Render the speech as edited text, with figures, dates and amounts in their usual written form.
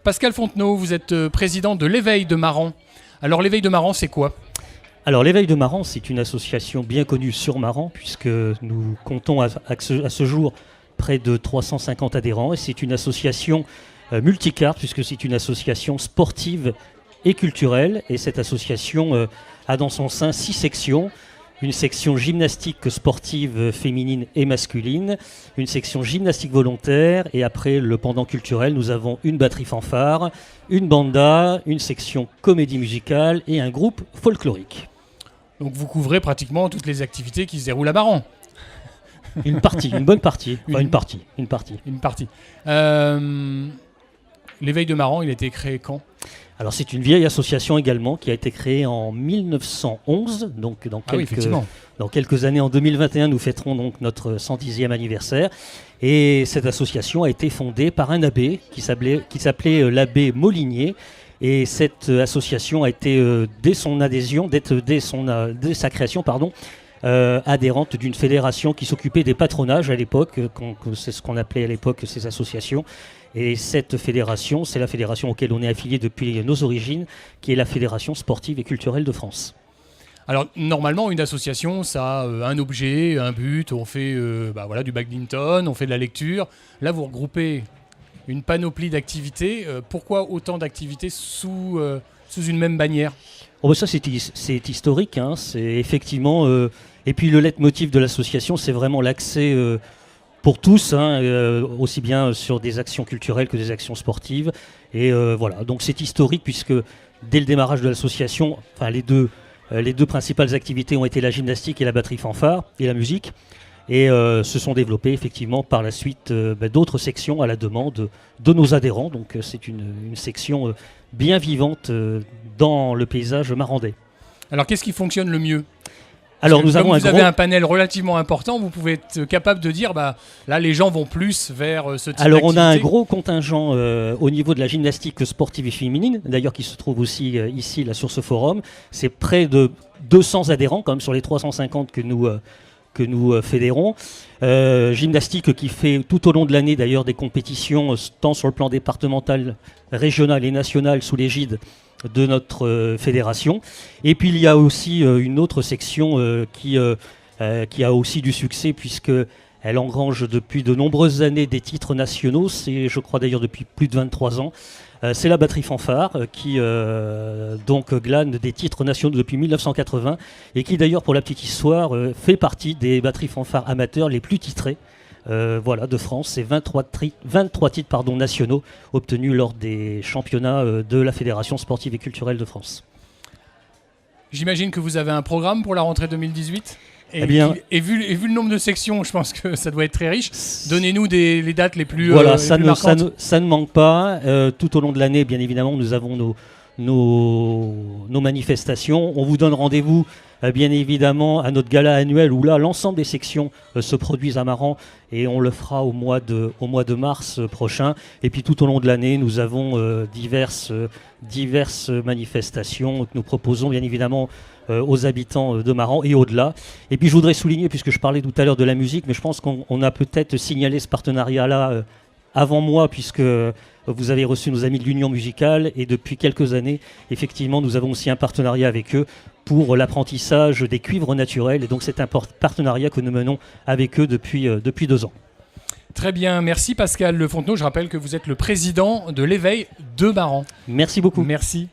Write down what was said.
Pascal Fontenot, vous êtes président de l'Éveil de Maran. Alors l'Éveil de Maran, c'est quoi ? Alors l'Éveil de Maran, c'est une association bien connue sur Maran, puisque nous comptons à ce jour près de 350 adhérents. Et c'est une association multicarte, puisque c'est une association sportive et culturelle. Et cette association a dans son sein 6 sections. Une section gymnastique sportive féminine et masculine, une section gymnastique volontaire, et après le pendant culturel, nous avons une batterie fanfare, une banda, une section comédie musicale et un groupe folklorique. Donc vous couvrez pratiquement toutes les activités qui se déroulent à Maran. Une bonne partie. Enfin, une partie. Une partie. L'Éveil de Maran, il a été créé quand ? Alors c'est une vieille association également qui a été créée en 1911, donc dans quelques années, en 2021, nous fêterons donc notre 110e anniversaire. Et cette association a été fondée par un abbé qui s'appelait l'abbé Molinier. Et cette association a été, dès sa création, adhérente d'une fédération qui s'occupait des patronages à l'époque, c'est ce qu'on appelait à l'époque ces associations. Et cette fédération, c'est la fédération auquel on est affilié depuis nos origines, qui est la Fédération sportive et culturelle de France. Alors normalement, une association, ça a un objet, un but, on fait du badminton, on fait de la lecture. Là, vous regroupez une panoplie d'activités. Pourquoi autant d'activités sous une même bannière ? Ça, c'est historique, hein. C'est effectivement... et puis le leitmotiv de l'association, c'est vraiment l'accès... pour tous, aussi bien sur des actions culturelles que des actions sportives. Et voilà, donc c'est historique puisque dès le démarrage de l'association, les deux principales activités ont été la gymnastique et la batterie fanfare et la musique. Et se sont développées effectivement par la suite d'autres sections à la demande de nos adhérents. Donc c'est une section bien vivante dans le paysage marandais. Alors qu'est-ce qui fonctionne le mieux ? Alors vous avez un panel relativement important, vous pouvez être capable de dire là les gens vont plus vers ce type d'activité. Alors on a un gros contingent au niveau de la gymnastique sportive et féminine, d'ailleurs qui se trouve aussi ici là, sur ce forum. C'est près de 200 adhérents quand même sur les 350 que nous fédérons. Gymnastique qui fait tout au long de l'année d'ailleurs des compétitions tant sur le plan départemental, régional et national sous l'égide de notre fédération. Et puis il y a aussi une autre section qui a aussi du succès puisqu'elle engrange depuis de nombreuses années des titres nationaux. C'est, je crois d'ailleurs depuis plus de 23 ans. C'est la batterie fanfare qui donc glane des titres nationaux depuis 1980 et qui d'ailleurs, pour la petite histoire, fait partie des batteries fanfares amateurs les plus titrées de France. C'est 23 titres nationaux obtenus lors des championnats de la Fédération sportive et culturelle de France. J'imagine que vous avez un programme pour la rentrée 2018 ? Et vu le nombre de sections, je pense que ça doit être très riche. Donnez-nous les dates les plus marquantes. Ça ne manque pas. Tout au long de l'année, bien évidemment, nous avons nos manifestations. On vous donne rendez-vous, bien évidemment, à notre gala annuel où là, l'ensemble des sections se produisent à Maran et on le fera au mois de mars prochain. Et puis tout au long de l'année, nous avons diverses manifestations que nous proposons, bien évidemment, aux habitants de Maran et au-delà. Et puis je voudrais souligner, puisque je parlais tout à l'heure de la musique, mais je pense qu'on a peut-être signalé ce partenariat-là avant moi, puisque vous avez reçu nos amis de l'Union musicale, et depuis quelques années, effectivement, nous avons aussi un partenariat avec eux pour l'apprentissage des cuivres naturels, et donc c'est un partenariat que nous menons avec eux depuis 2 ans. Très bien, merci Pascal Fontenot. Je rappelle que vous êtes le président de l'Éveil de Maran. Merci beaucoup. Merci.